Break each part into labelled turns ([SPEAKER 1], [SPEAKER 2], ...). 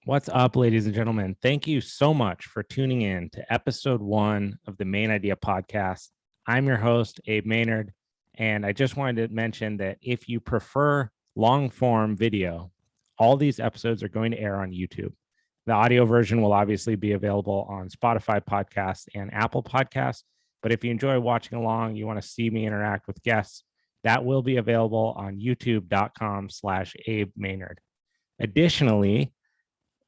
[SPEAKER 1] What's up, ladies and gentlemen? Thank you so much for tuning in to episode 1 of the Main Idea podcast. I'm your host, Abe Maynard, and I just wanted to mention that if you prefer long form video, all these episodes are going to air on YouTube. The audio version will obviously be available on Spotify podcasts and Apple podcasts. But if you enjoy watching along, you want to see me interact with guests, that will be available on youtube.com/Abe Maynard. Additionally,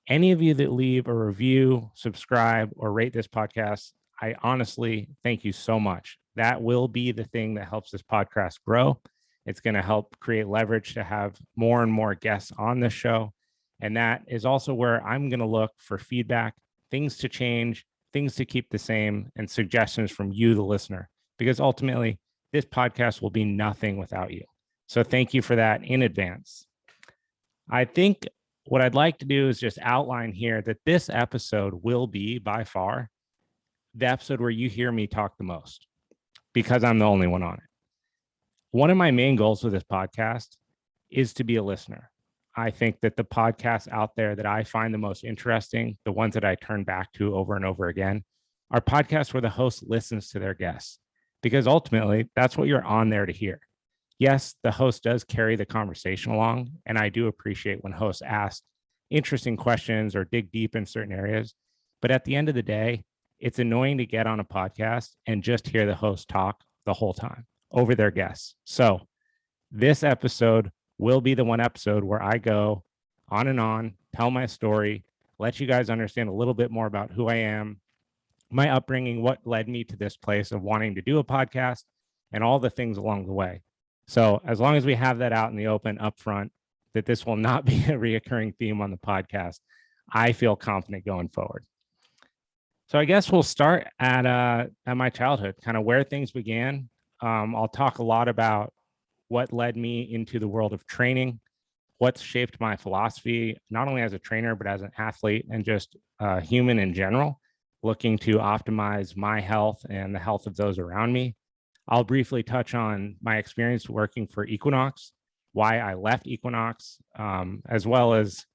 [SPEAKER 1] any of you that leave a review, subscribe, or rate this podcast, I honestly thank you so much. That will be the thing that helps this podcast grow. It's going to help create leverage to have more and more guests on this show. And that is also where I'm going to look for feedback, things to change, things to keep the same, and suggestions from you, the listener, because ultimately this podcast will be nothing without you. So thank you for that in advance. I think what I'd like to do is just outline here that this episode will be by far the episode where you hear me talk the most because I'm the only one on it. One of my main goals with this podcast is to be a listener. I think that the podcasts out there that I find the most interesting, the ones that I turn back to over and over again, are podcasts where the host listens to their guests, because ultimately that's what you're on there to hear. Yes, the host does carry the conversation along, and I do appreciate when hosts ask interesting questions or dig deep in certain areas. But at the end of the day, it's annoying to get on a podcast and just hear the host talk the whole time over their guests. So this episode will be the one episode where I go on and on, tell my story, let you guys understand a little bit more about who I am, my upbringing, what led me to this place of wanting to do a podcast, and all the things along the way. So as long as we have that out in the open up front, that this will not be a reoccurring theme on the podcast, I feel confident going forward. So I guess we'll start at my childhood, kind of where things began. I'll talk a lot about what led me into the world of training, what's shaped my philosophy, not only as a trainer, but as an athlete and just human in general, looking to optimize my health and the health of those around me. I'll briefly touch on my experience working for Equinox, why I left Equinox, as well as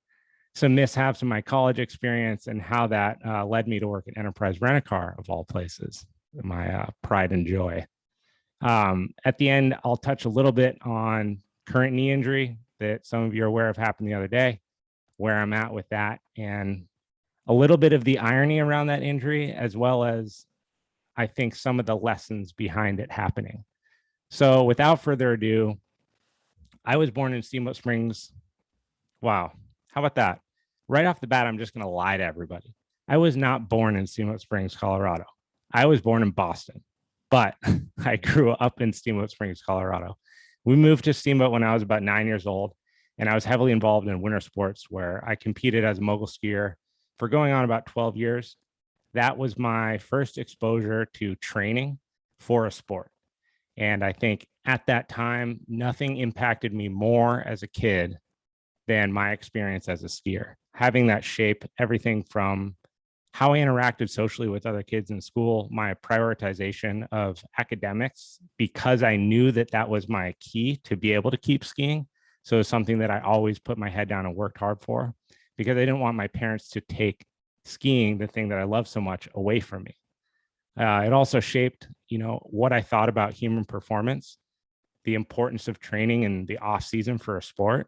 [SPEAKER 1] some mishaps in my college experience and how that led me to work at Enterprise Rent-A-Car, of all places, my pride and joy. At the end, I'll touch a little bit on current knee injury that some of you are aware of happened the other day, where I'm at with that, and a little bit of the irony around that injury, as well as I think some of the lessons behind it happening. So without further ado, I was born in Steamboat Springs. Wow. How about that? Right off the bat, I'm just going to lie to everybody. I was not born in Steamboat Springs, Colorado. I was born in Boston, but I grew up in Steamboat Springs, Colorado. We moved to Steamboat when I was about 9 years old, and I was heavily involved in winter sports where I competed as a mogul skier for going on about 12 years. That was my first exposure to training for a sport. And I think at that time, nothing impacted me more as a kid than my experience as a skier. Having that shape everything from how I interacted socially with other kids in school, my prioritization of academics, because I knew that that was my key to be able to keep skiing. So it's something that I always put my head down and worked hard for, because I didn't want my parents to take skiing, the thing that I love so much, away from me. It also shaped, what I thought about human performance, the importance of training in the off season for a sport.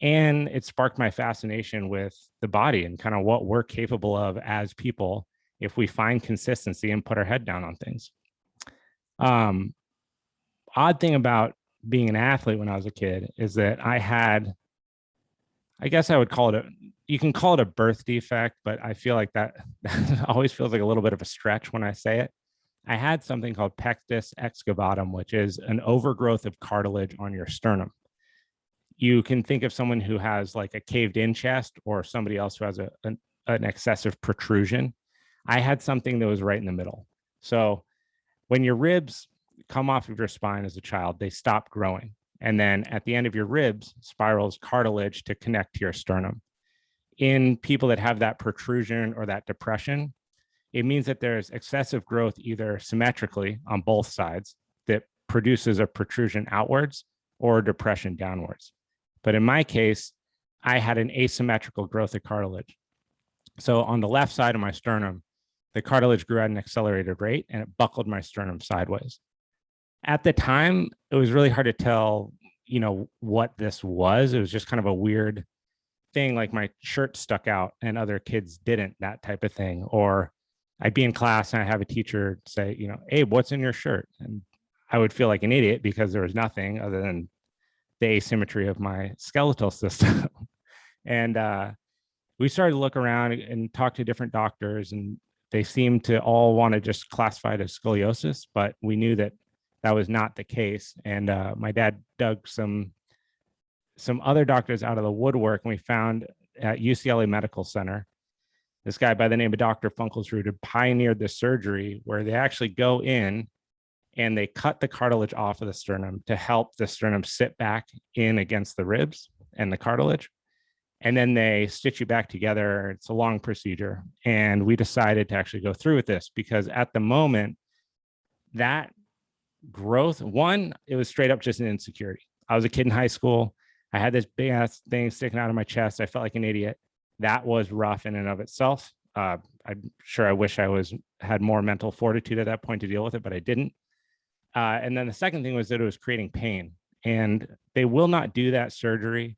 [SPEAKER 1] And it sparked my fascination with the body and kind of what we're capable of as people if we find consistency and put our head down on things. Odd thing about being an athlete when I was a kid is that I guess I would call it you can call it a birth defect, but I feel like that always feels like a little bit of a stretch when I say it. I had something called Pectus Excavatum, which is an overgrowth of cartilage on your sternum. You can think of someone who has like a caved in chest or somebody else who has an excessive protrusion. I had something that was right in the middle. So when your ribs come off of your spine as a child, they stop growing. And then at the end of your ribs spirals cartilage to connect to your sternum. In people that have that protrusion or that depression, it means that there's excessive growth either symmetrically on both sides that produces a protrusion outwards or depression downwards. But in my case, I had an asymmetrical growth of cartilage. So on the left side of my sternum, the cartilage grew at an accelerated rate and it buckled my sternum sideways. At the time, it was really hard to tell, what this was. It was just kind of a weird thing, like my shirt stuck out and other kids didn't, that type of thing. Or I'd be in class and I have a teacher say, Abe, what's in your shirt? And I would feel like an idiot because there was nothing other than the asymmetry of my skeletal system. And we started to look around and talk to different doctors, and they seemed to all want to just classify it as scoliosis, but we knew that that was not the case. And my dad dug some other doctors out of the woodwork, and we found at UCLA Medical Center, this guy by the name of Dr. Funkelsrud had pioneered this surgery where they actually go in and they cut the cartilage off of the sternum to help the sternum sit back in against the ribs and the cartilage. And then they stitch you back together. It's a long procedure. And we decided to actually go through with this because at the moment, that growth, one, it was straight up just an insecurity. I was a kid in high school. I had this big ass thing sticking out of my chest. I felt like an idiot. That was rough in and of itself. I'm sure I wish I had more mental fortitude at that point to deal with it, but I didn't. And then the second thing was that it was creating pain. And they will not do that surgery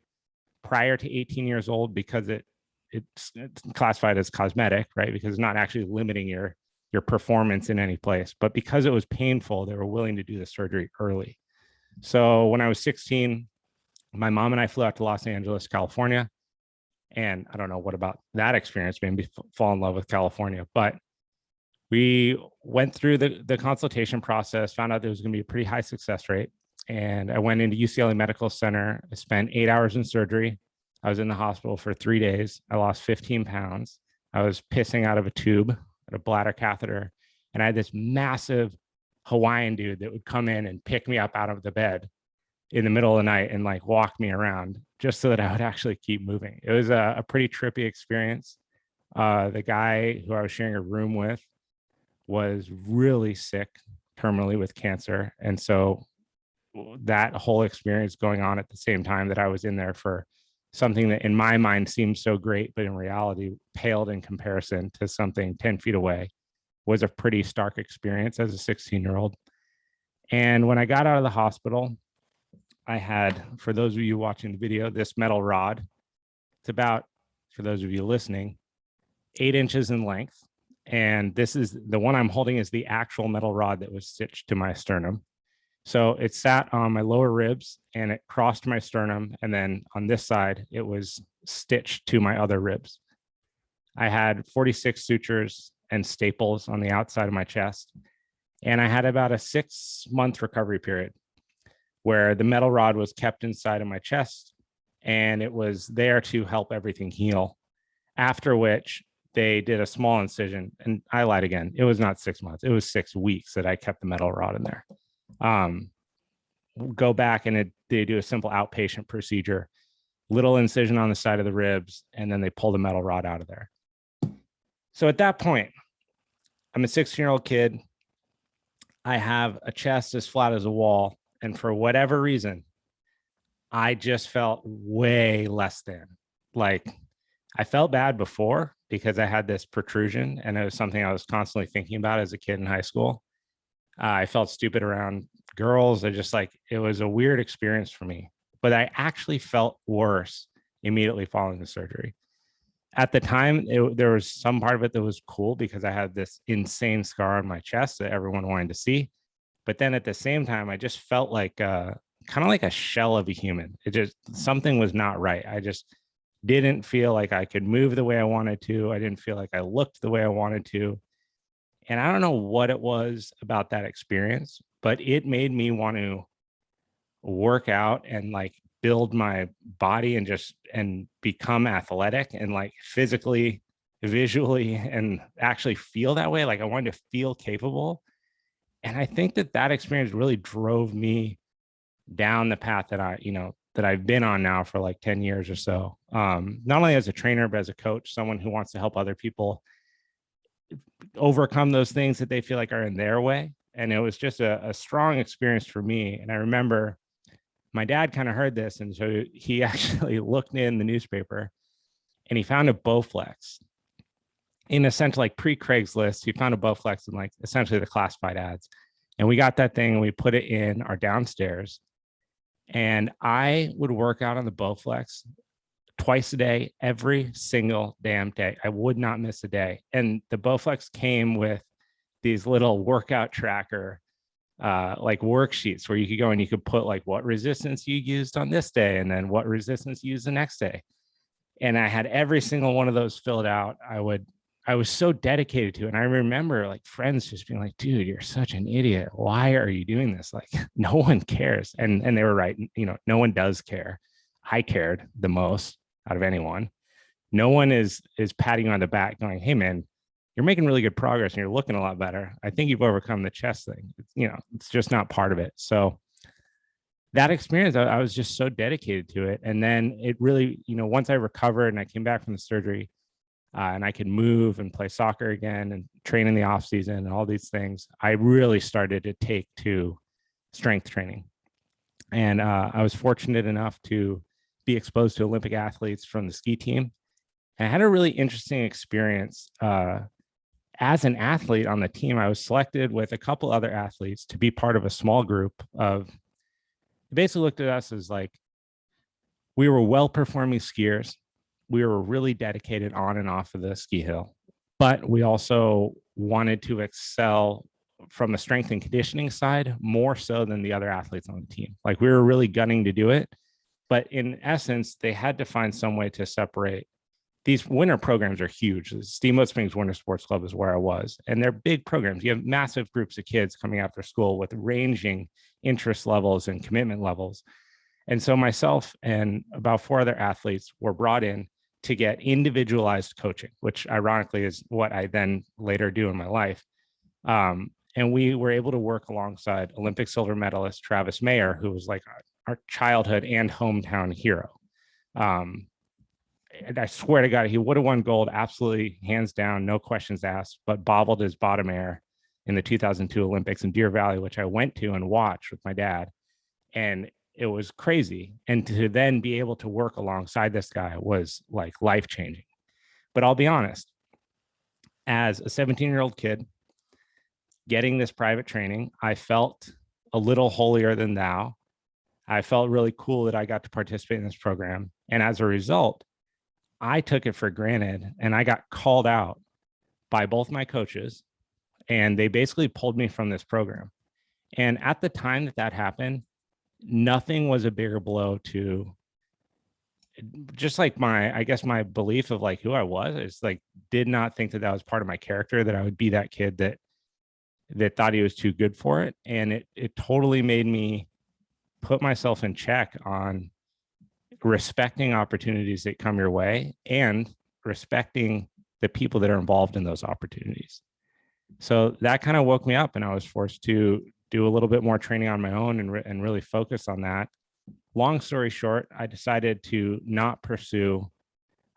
[SPEAKER 1] prior to 18 years old because it's classified as cosmetic, right? Because it's not actually limiting your performance in any place. But because it was painful, they were willing to do the surgery early. So when I was 16, my mom and I flew out to Los Angeles, California. And I don't know what about that experience made me fall in love with California, but we went through the consultation process, found out there was going to be a pretty high success rate. And I went into UCLA Medical Center. I spent 8 hours in surgery. I was in the hospital for 3 days. I lost 15 pounds. I was pissing out of a tube at a bladder catheter. And I had this massive Hawaiian dude that would come in and pick me up out of the bed in the middle of the night and like walk me around just so that I would actually keep moving. It was a pretty trippy experience. The guy who I was sharing a room with was really sick, terminally with cancer. And so that whole experience going on at the same time that I was in there for something that in my mind seemed so great, but in reality paled in comparison to something 10 feet away was a pretty stark experience as a 16-year-old. And when I got out of the hospital, I had, for those of you watching the video, this metal rod. It's about, for those of you listening, 8 inches in length. And this is the one I'm holding is the actual metal rod that was stitched to my sternum. So it sat on my lower ribs and it crossed my sternum. And then on this side, it was stitched to my other ribs. I had 46 sutures and staples on the outside of my chest. And I had about a 6-month recovery period where the metal rod was kept inside of my chest and it was there to help everything heal. After which they did a small incision, and I lied again. It was not 6 months. It was 6 weeks that I kept the metal rod in there. Go back and they do a simple outpatient procedure, little incision on the side of the ribs, and then they pull the metal rod out of there. So at that point, I'm a 16-year-old kid. I have a chest as flat as a wall. And for whatever reason, I just felt way less than. Like, I felt bad before because I had this protrusion and it was something I was constantly thinking about as a kid in high school. I felt stupid around girls. It was a weird experience for me, but I actually felt worse immediately following the surgery. At the time, there was some part of it that was cool because I had this insane scar on my chest that everyone wanted to see. But then at the same time, I just felt like kind of like a shell of a human. Something was not right. I just didn't feel like I could move the way I wanted to. I didn't feel like I looked the way I wanted to. And I don't know what it was about that experience, but it made me want to work out and like build my body and become athletic and like physically, visually, and actually feel that way. Like I wanted to feel capable. And I think that experience really drove me down the path that I've been on now for like 10 years or so. Not only as a trainer, but as a coach, someone who wants to help other people overcome those things that they feel like are in their way. And it was just a strong experience for me. And I remember my dad kind of heard this. And so he actually looked in the newspaper and he found a Bowflex. in essentially like pre-Craigslist. We found a Bowflex in like essentially the classified ads. And we got that thing and we put it in our downstairs. And I would work out on the Bowflex twice a day, every single damn day. I would not miss a day. And the Bowflex came with these little workout tracker like worksheets where you could go and you could put like what resistance you used on this day and then what resistance you used the next day. And I had every single one of those filled out. I was so dedicated to it. And I remember like friends just being like, dude, you're such an idiot. Why are you doing this? Like, no one cares. And they were right. You know, no one does care. I cared the most out of anyone. No one is patting you on the back going, hey man, you're making really good progress and you're looking a lot better. I think you've overcome the chest thing. You know, it's just not part of it. So that experience, I was just so dedicated to it. And then it really, you know, once I recovered and I came back from the surgery, and I could move and play soccer again and train in the off season and all these things, I really started to take to strength training. And I was fortunate enough to be exposed to Olympic athletes from the ski team. And I had a really interesting experience. As an athlete on the team, I was selected with a couple other athletes to be part of a small group of, they basically looked at us as like, we were well-performing skiers. We were really dedicated on and off of the ski hill, but we also wanted to excel from a strength and conditioning side more so than the other athletes on the team. Like we were really gunning to do it, but in essence, they had to find some way to separate. These winter programs are huge. The Steamboat Springs Winter Sports Club is where I was, and they're big programs. You have massive groups of kids coming after school with ranging interest levels and commitment levels. And so myself and about 4 other athletes were brought in to get individualized coaching, which ironically is what I then later do in my life. And we were able to work alongside Olympic silver medalist Travis Mayer, who was like our childhood and hometown hero. And I swear to God, he would have won gold, absolutely, hands down, no questions asked, but bobbled his bottom air in the 2002 Olympics in Deer Valley, which I went to and watched with my dad. And it was crazy. And to then be able to work alongside this guy was like life-changing. But I'll be honest, as a 17-year-old kid getting this private training, I felt a little holier than thou. I felt really cool that I got to participate in this program. And as a result, I took it for granted and I got called out by both my coaches, and they basically pulled me from this program. And at the time that happened, nothing was a bigger blow to just like I guess my belief of like who I was. It's like, did not think that was part of my character, that I would be that kid that thought he was too good for it. And it totally made me put myself in check on respecting opportunities that come your way and respecting the people that are involved in those opportunities. So that kind of woke me up, and I was forced to do a little bit more training on my own and really focus on that. Long story short, I decided to not pursue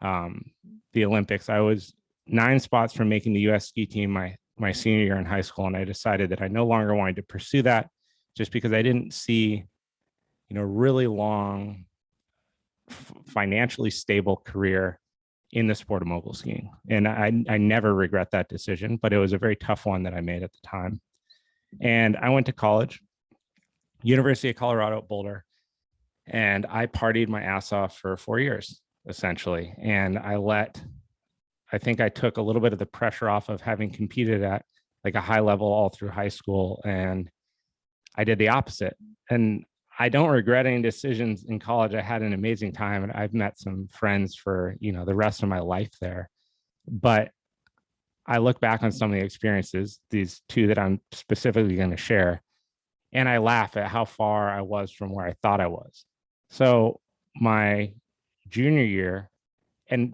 [SPEAKER 1] the Olympics. I was 9 spots from making the U.S. ski team my senior year in high school, and I decided that I no longer wanted to pursue that just because I didn't see, really long, financially stable career in the sport of mogul skiing. And I never regret that decision, but it was a very tough one that I made at the time. And I went to college, University of Colorado at Boulder, and I partied my ass off for 4 years, essentially. And I think I took a little bit of the pressure off of having competed at like a high level all through high school. And I did the opposite. And I don't regret any decisions in college. I had an amazing time, and I've met some friends for, the rest of my life there. But I look back on some of the experiences, these 2 that I'm specifically going to share, and I laugh at how far I was from where I thought I was. So my junior year, and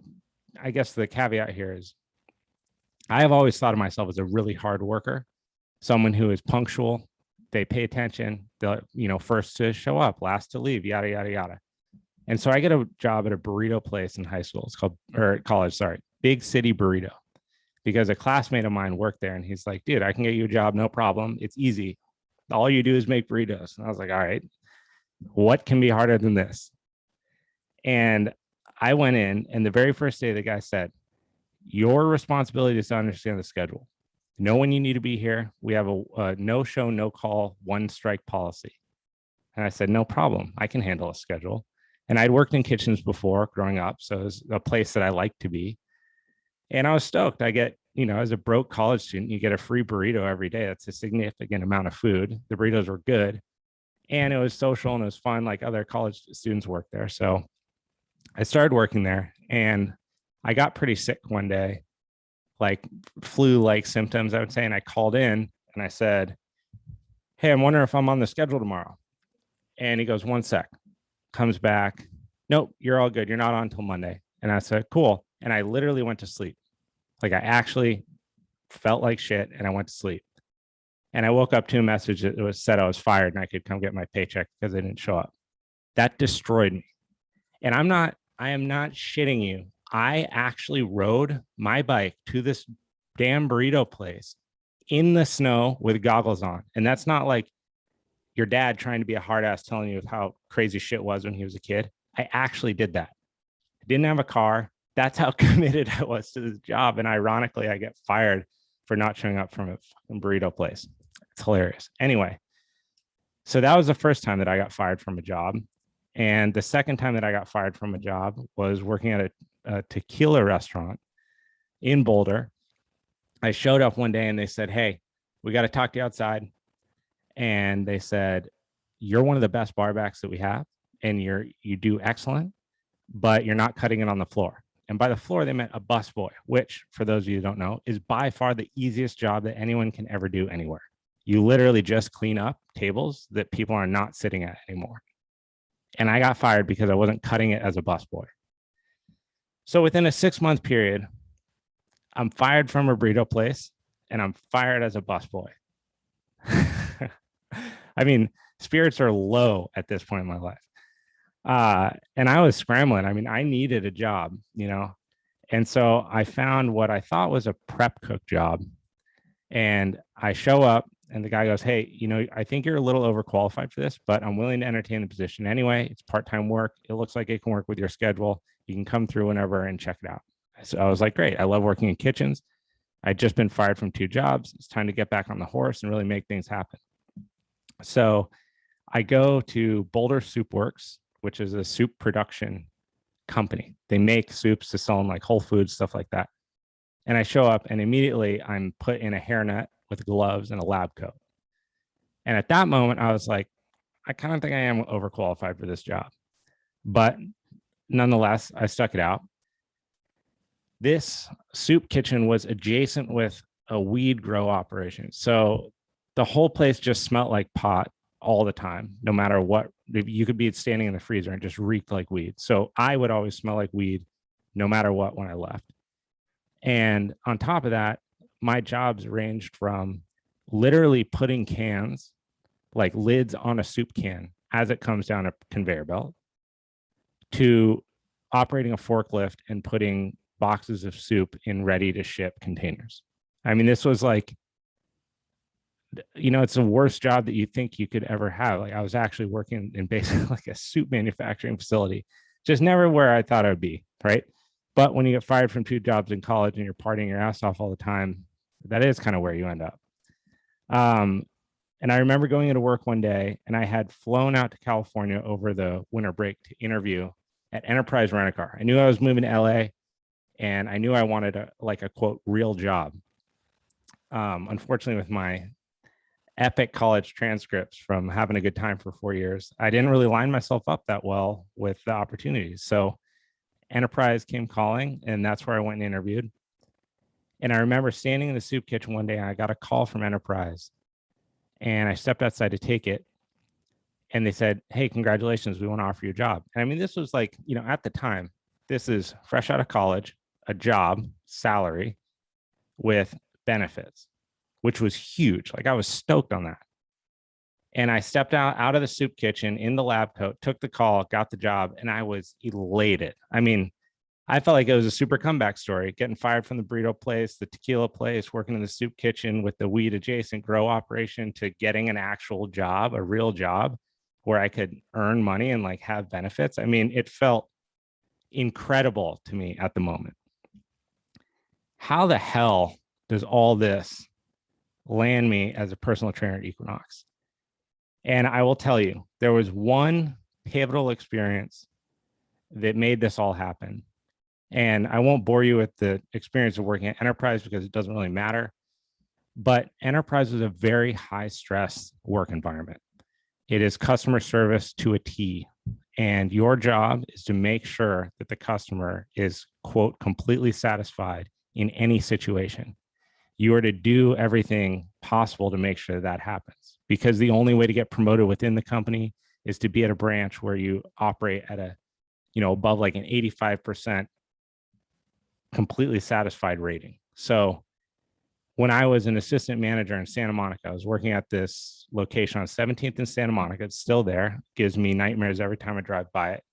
[SPEAKER 1] I guess the caveat here is I have always thought of myself as a really hard worker, someone who is punctual. They pay attention, they're, first to show up, last to leave, yada, yada, yada. And so I get a job at a burrito place in high school. It's called, or college, sorry, Big City Burrito, because a classmate of mine worked there, and he's like, dude, I can get you a job, no problem. It's easy. All you do is make burritos. And I was like, all right, what can be harder than this? And I went in, and the very first day the guy said, Your responsibility is to understand the schedule. Know when you need to be here. We have a no show, no call, one strike policy. And I said, no problem. I can handle a schedule. And I'd worked in kitchens before growing up. So it was a place that I liked to be. And I was stoked. I get, as a broke college student, you get a free burrito every day. That's a significant amount of food. The burritos were good. And it was social and it was fun. Like other college students work there. So I started working there and I got pretty sick one day, like flu-like symptoms, I would say. And I called in and I said, hey, I'm wondering if I'm on the schedule tomorrow. And he goes, 1 sec, comes back. Nope, you're all good. You're not on until Monday. And I said, cool. And I literally went to sleep. Like I actually felt like shit and I went to sleep. And I woke up to a message that was said I was fired and I could come get my paycheck because I didn't show up. That destroyed me. And I am not shitting you. I actually rode my bike to this damn burrito place in the snow with goggles on. And that's not like your dad trying to be a hard ass telling you how crazy shit was when he was a kid. I actually did that. I didn't have a car. That's how committed I was to this job. And ironically, I get fired for not showing up from a fucking burrito place. It's hilarious. Anyway, so that was the first time that I got fired from a job. And the second time that I got fired from a job was working at a tequila restaurant in Boulder. I showed up one day and they said, hey, we got to talk to you outside. And they said, you're one of the best barbacks that we have. And you do excellent, but you're not cutting it on the floor. And by the floor, they meant a busboy, which for those of you who don't know, is by far the easiest job that anyone can ever do anywhere. You literally just clean up tables that people are not sitting at anymore. And I got fired because I wasn't cutting it as a busboy. So within a 6-month period, I'm fired from a burrito place and I'm fired as a busboy. I mean, spirits are low at this point in my life. And I was scrambling. I mean, I needed a job, and so I found what I thought was a prep cook job. And I show up and the guy goes, hey, I think you're a little overqualified for this, but I'm willing to entertain the position anyway. It's part-time work. It looks like it can work with your schedule. You can come through whenever and check it out. So I was like, great. I love working in kitchens. I'd just been fired from 2 jobs. It's time to get back on the horse and really make things happen. So I go to Boulder Soup Works, which is a soup production company. They make soups to sell in like Whole Foods, stuff like that. And I show up and immediately I'm put in a hairnet with gloves and a lab coat. And at that moment, I was like, I kind of think I am overqualified for this job. But nonetheless, I stuck it out. This soup kitchen was adjacent with a weed grow operation. So the whole place just smelled like pot all the time, no matter what. You could be standing in the freezer and just reeked like weed. So I would always smell like weed no matter what when I left. And on top of that, my jobs ranged from literally putting cans, like lids on a soup can as it comes down a conveyor belt, to operating a forklift and putting boxes of soup in ready to ship containers. I mean, this was like, it's the worst job that you think you could ever have. Like I was actually working in basically like a soup manufacturing facility, just never where I thought I would be, right? But when you get fired from 2 jobs in college and you're partying your ass off all the time, that is kind of where you end up. And I remember going into work one day and I had flown out to California over the winter break to interview at Enterprise Rent-A-Car. I knew I was moving to LA and I knew I wanted a quote, real job. Unfortunately, with my epic college transcripts from having a good time for 4 years, I didn't really line myself up that well with the opportunities. So Enterprise came calling and that's where I went and interviewed. And I remember standing in the soup kitchen one day and I got a call from Enterprise and I stepped outside to take it. And they said, hey, congratulations, we want to offer you a job. And I mean, this was like, at the time, this is fresh out of college, a job, salary with benefits, which was huge. Like I was stoked on that. And I stepped out of the soup kitchen in the lab coat, took the call, got the job, and I was elated. I mean, I felt like it was a super comeback story, getting fired from the burrito place, the tequila place, working in the soup kitchen with the weed adjacent grow operation, to getting an actual job, a real job where I could earn money and like have benefits. I mean, it felt incredible to me at the moment. how the hell does all this land me as a personal trainer at Equinox? And I will tell you, there was one pivotal experience that made this all happen. And I won't bore you with the experience of working at Enterprise because it doesn't really matter. But Enterprise was a very high stress work environment. It is customer service to a T. And your job is to make sure that the customer is, quote, completely satisfied in any situation. You are to do everything possible to make sure that happens, because the only way to get promoted within the company is to be at a branch where you operate at a, above like an 85% completely satisfied rating. So when I was an assistant manager in Santa Monica, I was working at this location on 17th and Santa Monica. It's still there. Gives me nightmares every time I drive by it.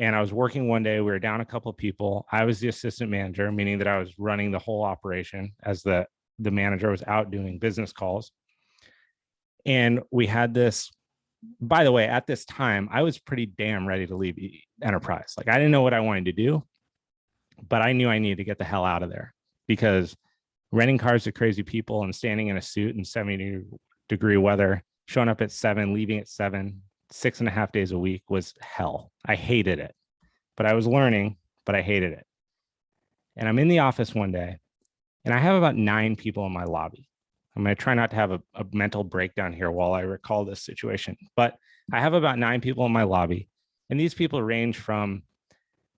[SPEAKER 1] And I was working one day. We were down a couple of people. I was the assistant manager, meaning that I was running the whole operation as the manager was out doing business calls. And we had this, by the way, at this time, I was pretty damn ready to leave Enterprise. Like, I didn't know what I wanted to do, but I knew I needed to get the hell out of there, because renting cars to crazy people and standing in a suit in 70-degree weather, showing up at 7, leaving at 7, 6.5 days a week was hell. I hated it, but I was learning, but I hated it. And I'm in the office one day and I have about 9 people in my lobby. I'm going to try not to have a mental breakdown here while I recall this situation, but I have about 9 people in my lobby. And these people range from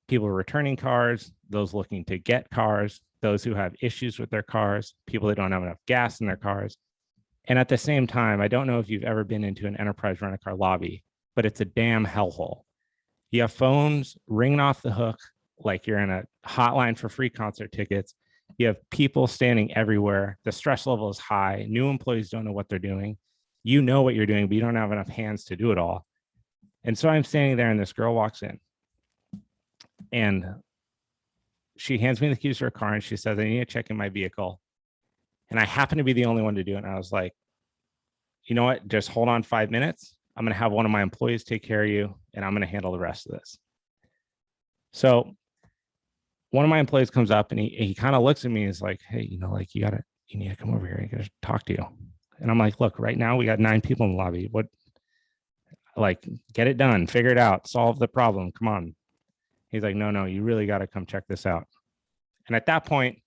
[SPEAKER 1] people returning cars, those looking to get cars, those who have issues with their cars, people that don't have enough gas in their cars. And at the same time, I don't know if you've ever been into an Enterprise rent-a-car lobby, but it's a damn hellhole. You have phones ringing off the hook like you're in a hotline for free concert tickets. You have people standing everywhere. The stress level is high. New employees don't know what they're doing. You know what you're doing, but you don't have enough hands to do it all. And so I'm standing there and this girl walks in and she hands me the keys to her car and she says, I need to check in my vehicle. And I happen to be the only one to do it. And I was like, you know what? Just hold on 5 minutes. I'm going to have one of my employees take care of you and I'm going to handle the rest of this. So one of my employees comes up and he kind of looks at me and is like, hey, you need to come over here. I got to talk to you. And I'm like, look, right now we got 9 people in the lobby. Get it done, figure it out, solve the problem. Come on. He's like, no, you really got to come check this out. And at that point,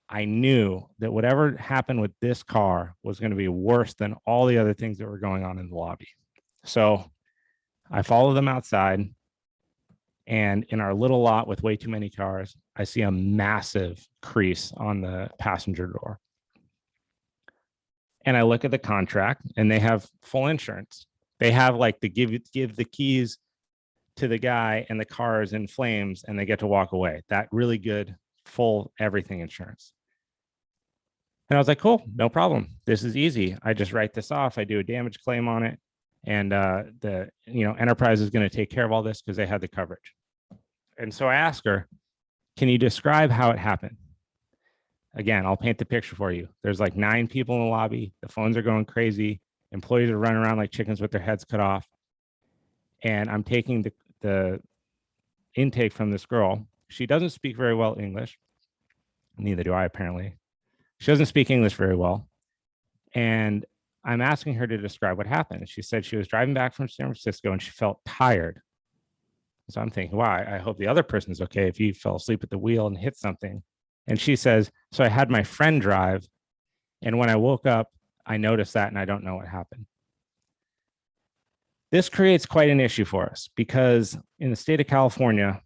[SPEAKER 1] I knew that whatever happened with this car was going to be worse than all the other things that were going on in the lobby. So I follow them outside. And in our little lot with way too many cars, I see a massive crease on the passenger door. And I look at the contract and they have full insurance. They have like the give the keys to the guy and the car is in flames and they get to walk away. That really good, full everything insurance. And I was like, cool, no problem. This is easy. I just write this off. I do a damage claim on it. And the Enterprise is going to take care of all this because they had the coverage. And so I asked her, can you describe how it happened? Again, I'll paint the picture for you. There's like 9 people in the lobby. The phones are going crazy. Employees are running around like chickens with their heads cut off. And I'm taking the intake from this girl. She doesn't speak very well English. Neither do I, apparently. She doesn't speak English very well. And I'm asking her to describe what happened. She said she was driving back from San Francisco and she felt tired. So I'm thinking, wow, I hope the other person's okay if you fell asleep at the wheel and hit something. And she says, so I had my friend drive. And when I woke up, I noticed that and I don't know what happened. This creates quite an issue for us because in the state of California,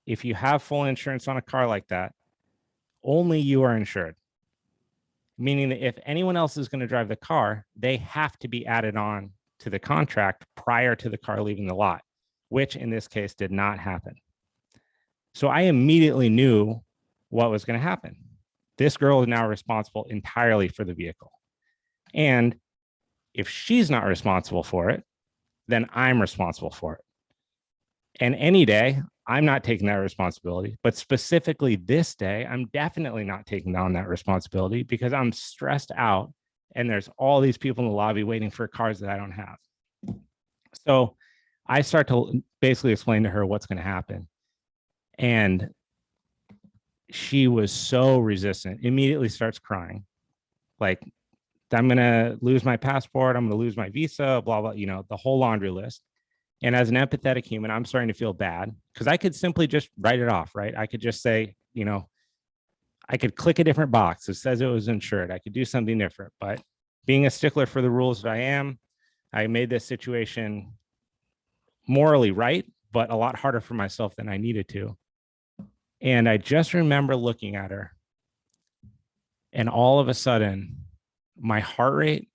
[SPEAKER 1] if you have full insurance on a car like that, only you are insured. Meaning that if anyone else is going to drive the car, they have to be added on to the contract prior to the car leaving the lot, which in this case did not happen. So I immediately knew what was going to happen. This girl is now responsible entirely for the vehicle. And if she's not responsible for it, then I'm responsible for it. And any day, I'm not taking that responsibility, but specifically this day, I'm definitely not taking on that responsibility because I'm stressed out and there's all these people in the lobby waiting for cars that I don't have. So I start to basically explain to her what's going to happen. And she was so resistant, immediately starts crying. Like, I'm going to lose my passport. I'm going to lose my visa, blah, blah, the whole laundry list. And as an empathetic human, I'm starting to feel bad because I could simply just write it off, right? I could just say, I could click a different box that says it was insured. I could do something different. But being a stickler for the rules that I am, I made this situation morally right, but a lot harder for myself than I needed to. And I just remember looking at her, and all of a sudden, my heart rate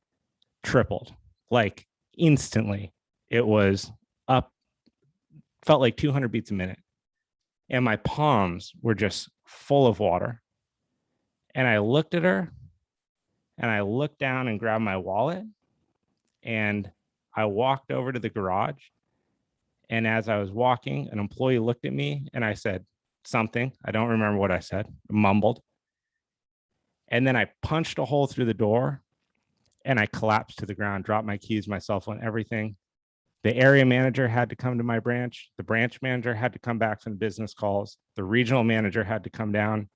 [SPEAKER 1] tripled, like instantly. It was up, felt like 200 beats a minute. And my palms were just full of water. And I looked at her, and I looked down and grabbed my wallet, and I walked over to the garage. And as I was walking, an employee looked at me, and I said something. I don't remember what I said, mumbled. And then I punched a hole through the door, and I collapsed to the ground, dropped my keys, my cell phone, everything. The area manager had to come to my branch. The branch manager had to come back from the business calls. The regional manager had to come down.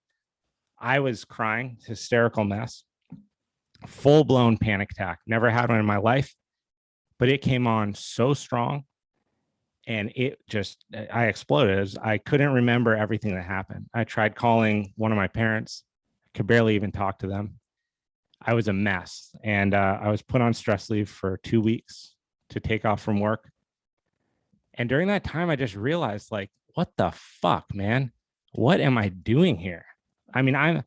[SPEAKER 1] I was crying, hysterical mess, full-blown panic attack. Never had one in my life, but it came on so strong. And I exploded. I couldn't remember everything that happened. I tried calling one of my parents, could barely even talk to them. I was a mess. And I was put on stress leave for 2 weeks to take off from work. And during that time, I just realized, like, what the fuck, man? What am I doing here? I mean, I'm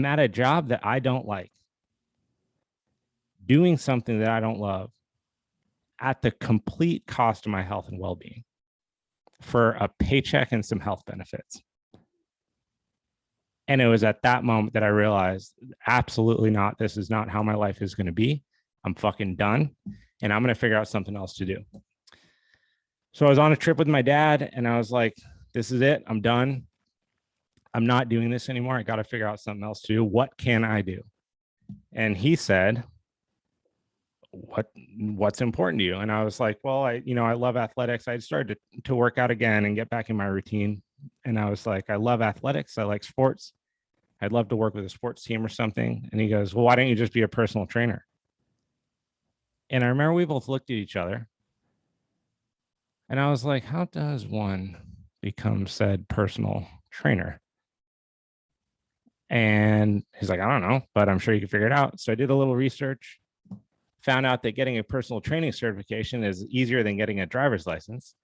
[SPEAKER 1] at a job that I don't like, doing something that I don't love at the complete cost of my health and well-being for a paycheck and some health benefits. And it was at that moment that I realized, absolutely not. This is not how my life is going to be. I'm fucking done. And I'm going to figure out something else to do. So I was on a trip with my dad, and I was like, this is it. I'm done. I'm not doing this anymore. I got to figure out something else to do. What can I do? And he said, what's important to you? And I was like, well, I love athletics. I started to work out again and get back in my routine. And I was like, I love athletics. I like sports. I'd love to work with a sports team or something. And he goes, well, why don't you just be a personal trainer? And I remember we both looked at each other, and I was like, how does one become said personal trainer? And he's like, I don't know, but I'm sure you can figure it out. So I did a little research, found out that getting a personal training certification is easier than getting a driver's license.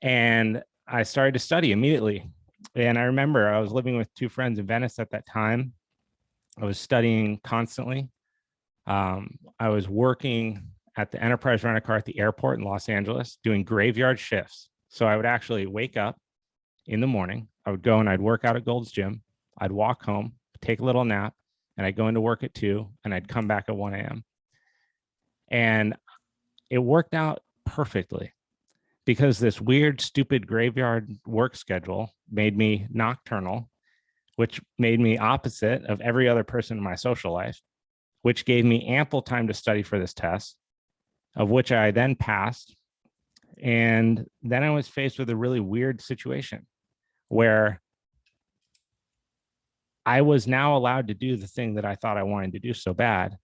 [SPEAKER 1] And I started to study immediately. And I remember I was living with 2 friends in Venice at that time. I was studying constantly. I was working at the Enterprise Rent-A-Car at the airport in Los Angeles, doing graveyard shifts. So I would actually wake up in the morning. I would go and I'd work out at Gold's Gym. I'd walk home, take a little nap, and I'd go into work at 2, and I'd come back at 1 a.m. And it worked out perfectly, because this weird, stupid graveyard work schedule made me nocturnal, which made me opposite of every other person in my social life, which gave me ample time to study for this test, of which I then passed. And then I was faced with a really weird situation where I was now allowed to do the thing that I thought I wanted to do so bad,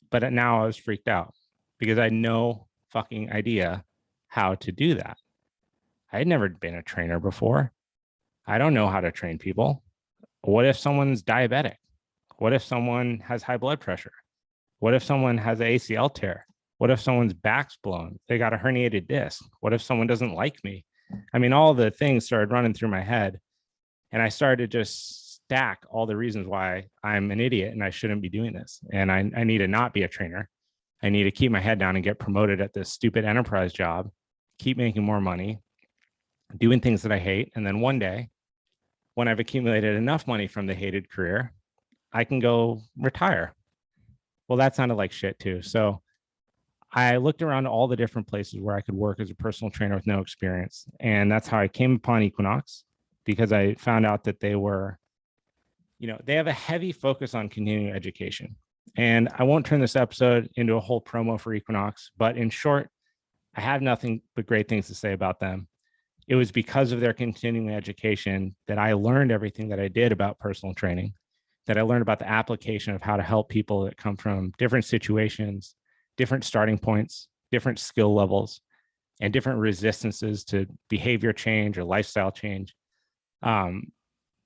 [SPEAKER 1] but now I was freaked out because I had no fucking idea how to do that. I had never been a trainer before. I don't know how to train people. What if someone's diabetic? What if someone has high blood pressure? What if someone has an ACL tear? What if someone's back's blown? They got a herniated disc. What if someone doesn't like me? I mean, all the things started running through my head, and I started to just stack all the reasons why I'm an idiot and I shouldn't be doing this. And I need to not be a trainer. I need to keep my head down and get promoted at this stupid enterprise job, keep making more money, doing things that I hate. And then one day, when I've accumulated enough money from the hated career, I can go retire. Well, that sounded like shit too. So I looked around all the different places where I could work as a personal trainer with no experience. And that's how I came upon Equinox, because I found out that they were, they have a heavy focus on continuing education. And I won't turn this episode into a whole promo for Equinox, but in short, I have nothing but great things to say about them. it was because of their continuing education that I learned everything that I did about personal training, that I learned about the application of how to help people that come from different situations, different starting points, different skill levels, and different resistances to behavior change or lifestyle change.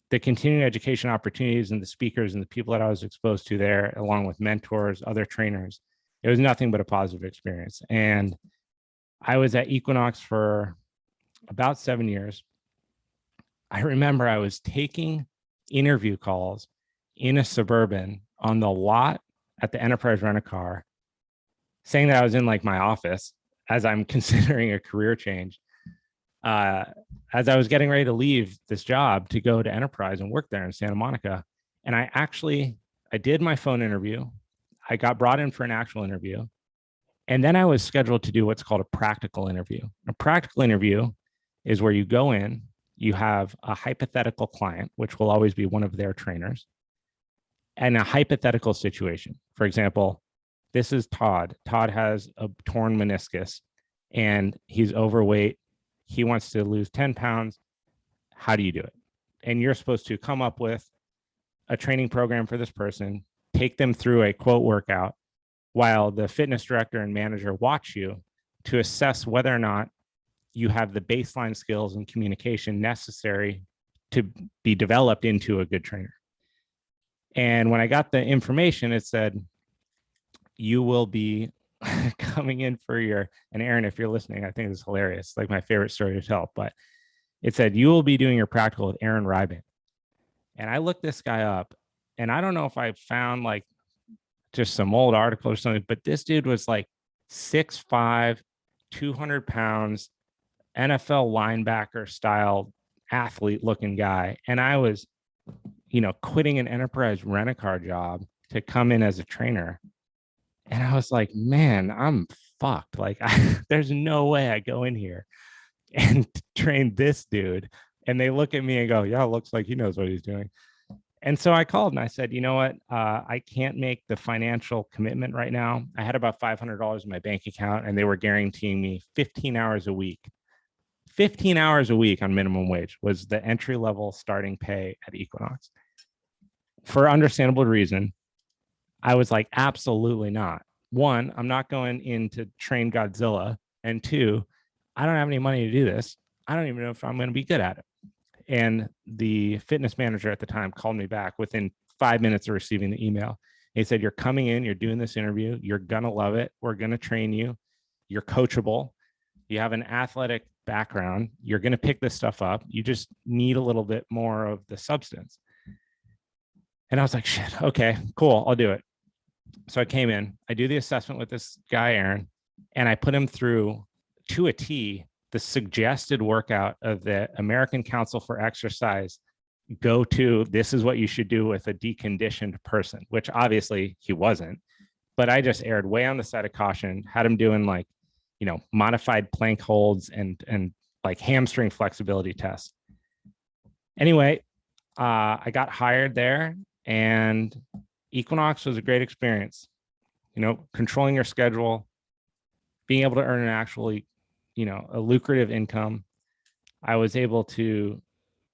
[SPEAKER 1] The continuing education opportunities and the speakers and the people that I was exposed to there, along with mentors, other trainers, it was nothing but a positive experience. And I was at Equinox for about 7 years. I remember I was taking interview calls in a Suburban on the lot at the Enterprise Rent-A-Car, saying that I was in like my office as I'm considering a career change. As I was getting ready to leave this job to go to Enterprise and work there in Santa Monica. And I did my phone interview. I got brought in for an actual interview. And then I was scheduled to do what's called a practical interview. A practical interview is where you go in, you have a hypothetical client, which will always be one of their trainers, and a hypothetical situation. For example, this is Todd. Todd has a torn meniscus and he's overweight. He wants to lose 10 pounds. How do you do it? And you're supposed to come up with a training program for this person, take them through a quote workout while the fitness director and manager watch you to assess whether or not you have the baseline skills and communication necessary to be developed into a good trainer. And when I got the information, it said, you will be coming in for and Aaron, if you're listening, I think it's hilarious, like my favorite story to tell, but it said, you will be doing your practical with Aaron Ryban. And I looked this guy up, and I don't know if I found like just some old article or something, but this dude was like 6'5", 200 pounds, NFL linebacker style athlete looking guy. And I was, quitting an Enterprise Rent-A-Car job to come in as a trainer. And I was like, man, I'm fucked. Like, there's no way I go in here and train this dude. And they look at me and go, yeah, it looks like he knows what he's doing. And so I called and I said, you know what? I can't make the financial commitment right now. I had about $500 in my bank account, and they were guaranteeing me 15 hours a week. 15 hours a week on minimum wage was the entry-level starting pay at Equinox. For understandable reason, I was like, absolutely not. One, I'm not going in to train Godzilla. And two, I don't have any money to do this. I don't even know if I'm going to be good at it. And the fitness manager at the time called me back within 5 minutes of receiving the email. He said, you're coming in, you're doing this interview. You're going to love it. We're going to train you. You're coachable. You have an athletic background. You're going to pick this stuff up. You just need a little bit more of the substance. And I was like, shit, okay, cool, I'll do it. So I came in, I do the assessment with this guy, Aaron, and I put him through to a T the suggested workout of the American Council for Exercise. Go to, this is what you should do with a deconditioned person, which obviously he wasn't. But I just erred way on the side of caution, had him doing like, modified plank holds and like hamstring flexibility tests. Anyway, I got hired there, and Equinox was a great experience. Controlling your schedule, being able to earn an actually, a lucrative income. I was able to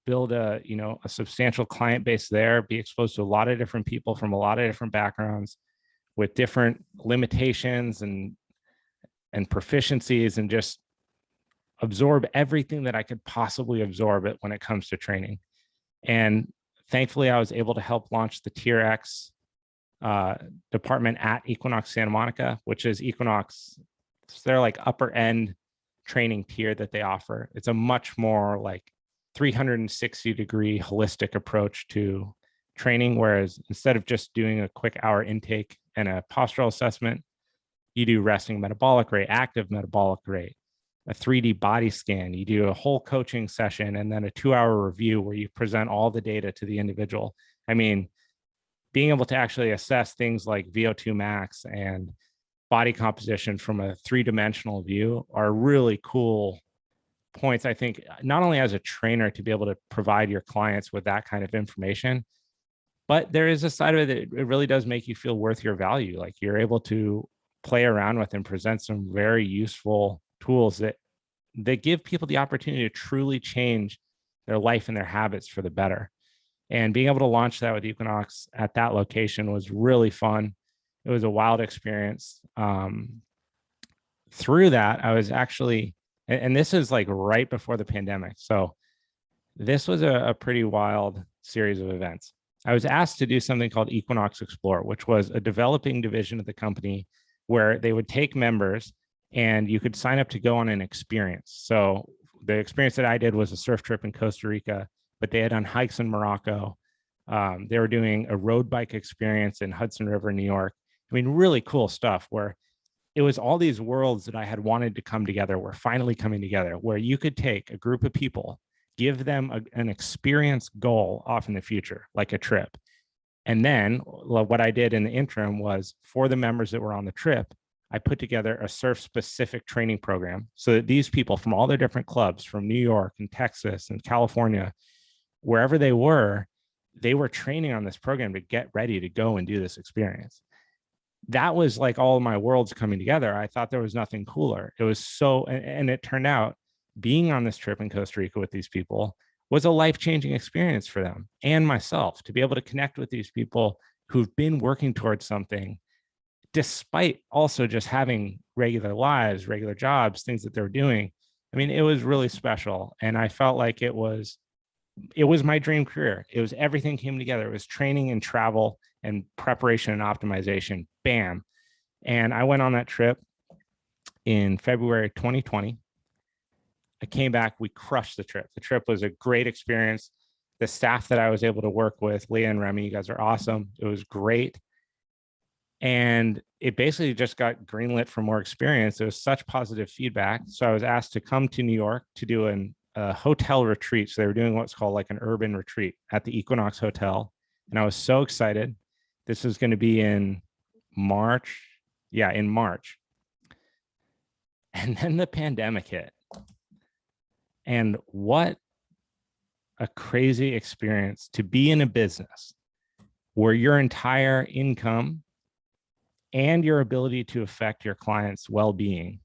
[SPEAKER 1] build a substantial client base there, be exposed to a lot of different people from a lot of different backgrounds with different limitations and proficiencies, and just absorb everything that I could possibly absorb it when it comes to training. And thankfully, I was able to help launch the Tier X department at Equinox Santa Monica, which is Equinox. It's their like upper end training tier that they offer. It's a much more like 360-degree holistic approach to training. Whereas instead of just doing a quick hour intake and a postural assessment, you do resting metabolic rate, active metabolic rate, a 3D body scan. You do a whole coaching session and then a 2-hour review where you present all the data to the individual. I mean, being able to actually assess things like VO2 max and body composition from a 3-dimensional view are really cool points, I think, not only as a trainer to be able to provide your clients with that kind of information, but there is a side of it that it really does make you feel worth your value. Like you're able to play around with and present some very useful tools that that give people the opportunity to truly change their life and their habits for the better. And being able to launch that with Equinox at that location was really fun. It was a wild experience. Through that, I was actually, and this is like right before the pandemic. So this was a pretty wild series of events. I was asked to do something called Equinox Explorer, which was a developing division of the company where they would take members and you could sign up to go on an experience. So the experience that I did was a surf trip in Costa Rica, but they had done hikes in Morocco. They were doing a road bike experience in Hudson River, New York. I mean, really cool stuff where it was all these worlds that I had wanted to come together were finally coming together, where you could take a group of people, give them an experience goal off in the future, like a trip. And then what I did in the interim was for the members that were on the trip, I put together a surf specific training program so that these people from all their different clubs from New York and Texas and California, wherever they were training on this program to get ready to go and do this experience. That was like all of my worlds coming together. I thought there was nothing cooler. It was so, and it turned out being on this trip in Costa Rica with these people was a life-changing experience for them and myself to be able to connect with these people who've been working towards something despite also just having regular lives, regular jobs, things that they're doing. I mean, it was really special. And I felt like it was my dream career. It was everything came together. It was training and travel and preparation and optimization, bam. And I went on that trip in February 2020. I came back, we crushed the trip. The trip was a great experience. The staff that I was able to work with, Leah and Remy, you guys are awesome. It was great. And it basically just got greenlit for more experience. There was such positive feedback. So I was asked to come to New York to do a hotel retreat. So they were doing what's called like an urban retreat at the Equinox Hotel. And I was so excited. This was going to be in March. Yeah, in March. And then the pandemic hit. And what a crazy experience to be in a business where your entire income and your ability to affect your clients' well-being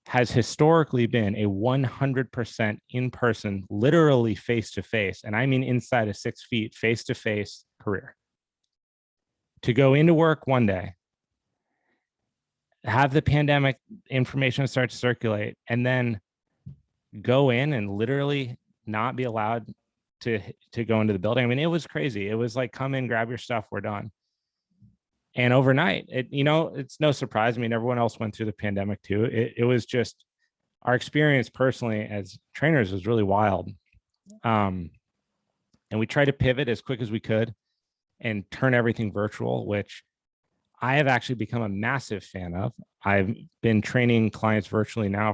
[SPEAKER 1] has historically been a 100% in-person, literally face-to-face, and I mean inside of 6 feet, face-to-face career. To go into work one day, have the pandemic information start to circulate, and then go in and literally not be allowed to go into the building. I mean, it was crazy. It was like, come in, grab your stuff, we're done. And overnight, it's no surprise. I mean, everyone else went through the pandemic too. It was just our experience personally as trainers was really wild. And we tried to pivot as quick as we could and turn everything virtual, which I have actually become a massive fan of. I've been training clients virtually now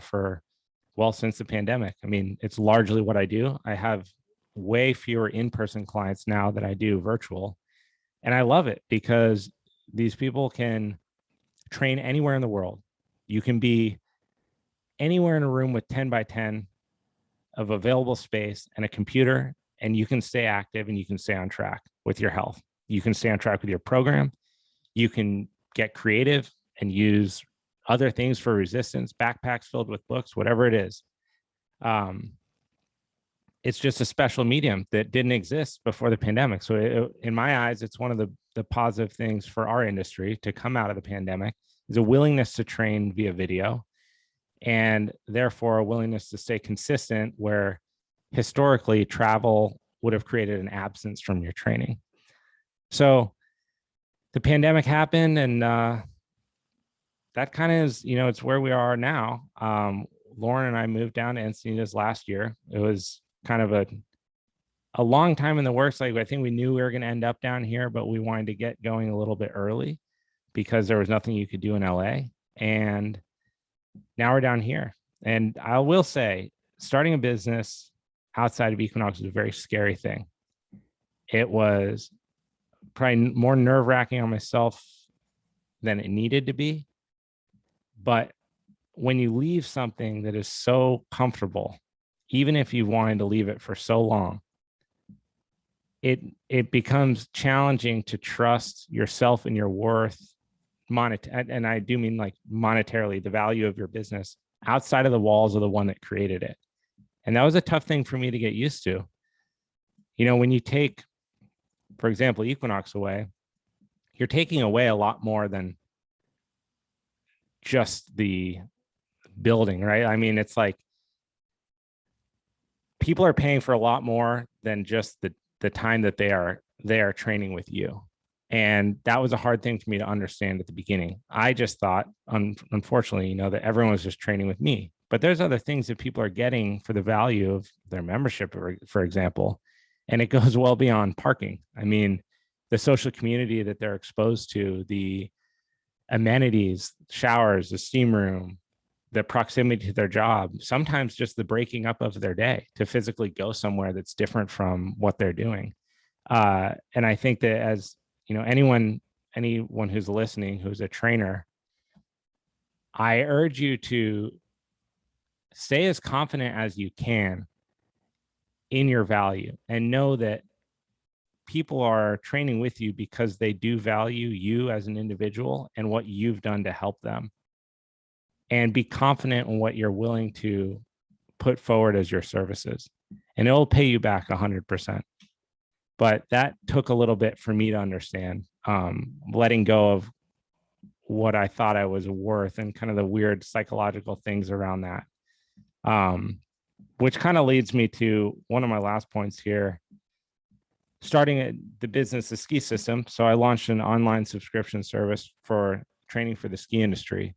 [SPEAKER 1] since the pandemic. I mean, it's largely what I do. I have way fewer in-person clients now than I do virtual. And I love it because these people can train anywhere in the world. You can be anywhere in a room with 10 by 10 of available space and a computer, and you can stay active and you can stay on track with your health. You can stay on track with your program. You can get creative and use other things for resistance, backpacks filled with books, whatever it is. It's just a special medium that didn't exist before the pandemic. So in my eyes, it's one of the positive things for our industry to come out of the pandemic is a willingness to train via video, and therefore a willingness to stay consistent where historically travel would have created an absence from your training. So the pandemic happened, and that kind of is, it's where we are now. Lauren and I moved down to Encinitas last year. It was kind of a long time in the works. Like, I think we knew we were going to end up down here, but we wanted to get going a little bit early because there was nothing you could do in LA. And now we're down here. And I will say, starting a business outside of Equinox is a very scary thing. It was probably more nerve-wracking on myself than it needed to be. But when you leave something that is so comfortable, even if you wanted to leave it for so long, it becomes challenging to trust yourself and your worth, and I do mean like monetarily, the value of your business outside of the walls of the one that created it. And that was a tough thing for me to get used to. When you take, for example, Equinox away, you're taking away a lot more than just the building, right? I mean, it's like people are paying for a lot more than just the time that they are training with you. And that was a hard thing for me to understand at the beginning. I just thought, unfortunately, that everyone was just training with me. But there's other things that people are getting for the value of their membership, for example, and it goes well beyond parking. I mean, the social community that they're exposed to, the amenities, showers, the steam room, the proximity to their job, sometimes just the breaking up of their day to physically go somewhere that's different from what they're doing. And I think that as anyone who's listening, who's a trainer, I urge you to stay as confident as you can in your value and know that people are training with you because they do value you as an individual and what you've done to help them. And be confident in what you're willing to put forward as your services. And it'll pay you back 100%. But that took a little bit for me to understand, letting go of what I thought I was worth and kind of the weird psychological things around that. Which kind of leads me to one of my last points here, starting the business, the ski system. So I launched an online subscription service for training for the ski industry.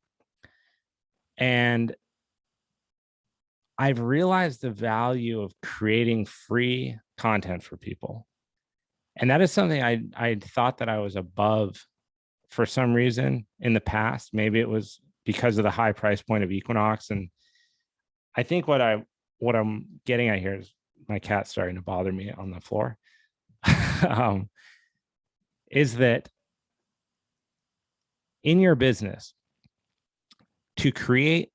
[SPEAKER 1] And I've realized the value of creating free content for people. And that is something I thought that I was above for some reason in the past. Maybe it was because of the high price point of Equinox. And I think what I'm getting at here is my cat starting to bother me on the floor. Is that in your business, to create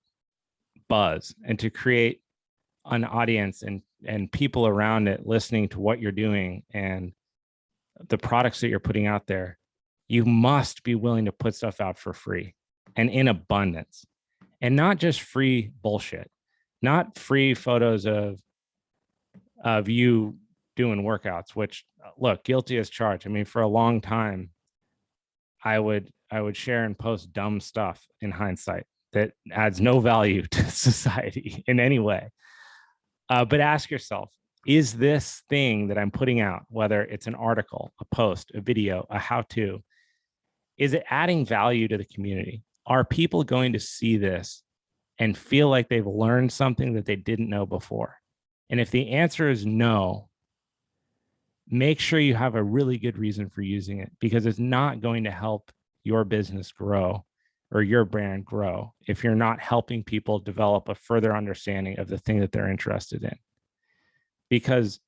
[SPEAKER 1] buzz and to create an audience and people around it listening to what you're doing and the products that you're putting out there, you must be willing to put stuff out for free and in abundance, and not just free bullshit, not free photos of you doing workouts, which, look, guilty as charged. I mean, for a long time, I would share and post dumb stuff in hindsight that adds no value to society in any way. But ask yourself, is this thing that I'm putting out, whether it's an article, a post, a video, a how-to, is it adding value to the community? Are people going to see this and feel like they've learned something that they didn't know before? And if the answer is no, make sure you have a really good reason for using it, because it's not going to help your business grow or your brand grow if you're not helping people develop a further understanding of the thing that they're interested in. Because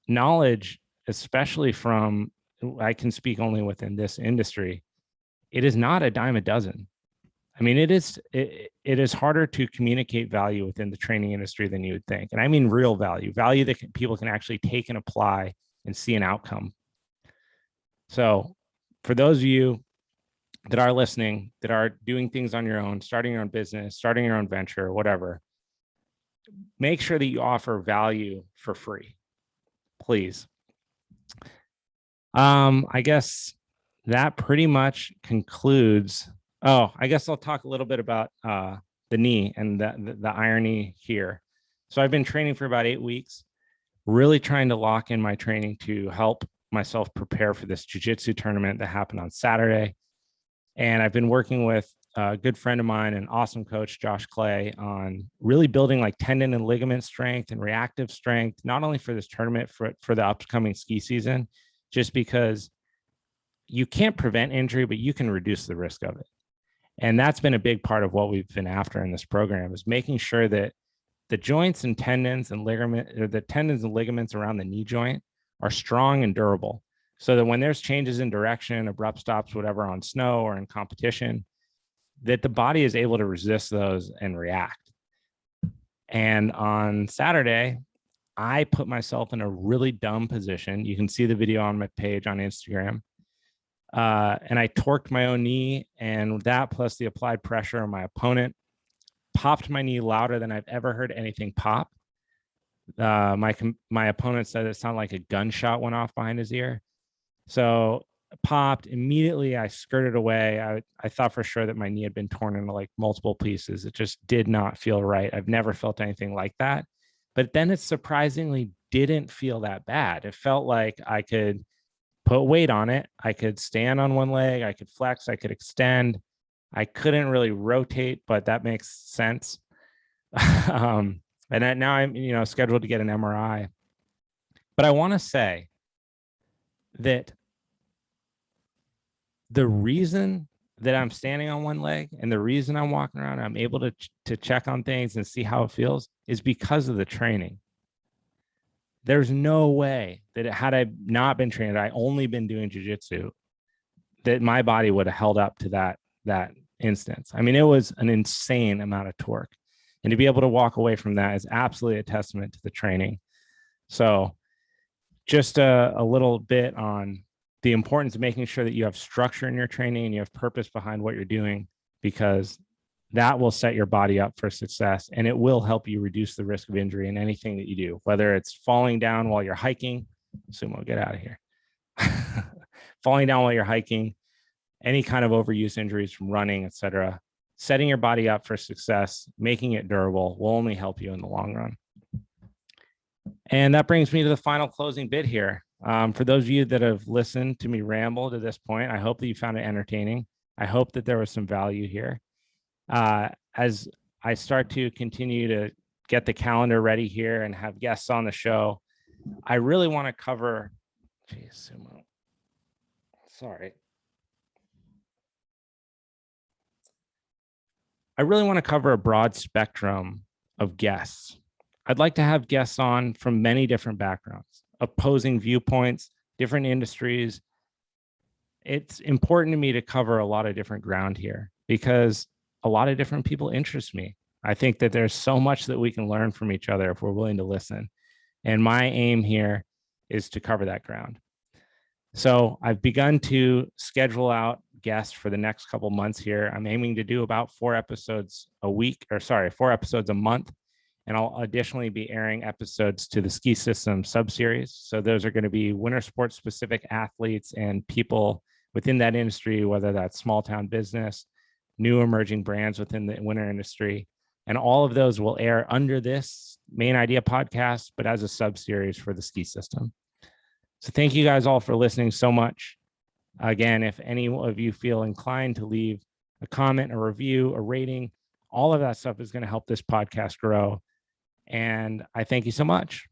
[SPEAKER 1] knowledge, especially from, I can speak only within this industry, it is not a dime a dozen. I mean, it is harder to communicate value within the training industry than you would think. And I mean real value that people can actually take and apply and see an outcome. So for those of you that are listening, that are doing things on your own, starting your own business, starting your own venture, whatever, make sure that you offer value for free, please. I guess that pretty much concludes. Oh, I guess I'll talk a little bit about the knee and the irony here. So I've been training for about 8 weeks, really trying to lock in my training to help myself prepare for this jiu-jitsu tournament that happened on Saturday. And I've been working with a good friend of mine, an awesome coach, Josh Clay, on really building like tendon and ligament strength and reactive strength, not only for this tournament, for the upcoming ski season, just because you can't prevent injury, but you can reduce the risk of it. And that's been a big part of what we've been after in this program, is making sure that the joints and tendons and the tendons and ligaments around the knee joint are strong and durable, so that when there's changes in direction, abrupt stops, whatever, on snow or in competition, that the body is able to resist those and react. And on Saturday, I put myself in a really dumb position. You can see the video on my page on Instagram. And I torqued my own knee, and that plus the applied pressure on my opponent popped my knee louder than I've ever heard anything pop. My opponent said it sounded like a gunshot went off behind his ear. So popped immediately. I skirted away. I thought for sure that my knee had been torn into like multiple pieces. It just did not feel right. I've never felt anything like that. But then it surprisingly didn't feel that bad. It felt like I could put weight on it. I could stand on one leg. I could flex. I could extend. I couldn't really rotate, but that makes sense. And now I'm, scheduled to get an MRI. But I want to say that the reason that I'm standing on one leg and the reason I'm walking around, I'm able to check on things and see how it feels is because of the training. There's no way that had I not been trained, I only been doing jiu-jitsu, that my body would have held up to that instance. I mean, it was an insane amount of torque. And to be able to walk away from that is absolutely a testament to the training. So just a little bit on the importance of making sure that you have structure in your training and you have purpose behind what you're doing, because that will set your body up for success, and it will help you reduce the risk of injury in anything that you do, whether it's falling down while you're hiking. Sumo, get out of here. Falling down while you're hiking, any kind of overuse injuries from running, etc. Setting your body up for success, making it durable, will only help you in the long run. And that brings me to the final closing bit here. For those of you that have listened to me ramble to this point, I hope that you found it entertaining. I hope that there was some value here. As I start to continue to get the calendar ready here and have guests on the show, I really want to cover, Sumo. Sorry. I really want to cover a broad spectrum of guests. I'd like to have guests on from many different backgrounds, opposing viewpoints, different industries. It's important to me to cover a lot of different ground here because a lot of different people interest me. I think that there's so much that we can learn from each other if we're willing to listen. And my aim here is to cover that ground. So I've begun to schedule out guests for the next couple months here. I'm aiming to do about 4 episodes a month. And I'll additionally be airing episodes to the Ski System sub-series. So those are going to be winter sports specific athletes and people within that industry, whether that's small town business, new emerging brands within the winter industry. And all of those will air under this Main Idea podcast, but as a sub-series for the Ski System. So thank you guys all for listening so much. Again, if any of you feel inclined to leave a comment, a review, a rating, all of that stuff is going to help this podcast grow. And I thank you so much.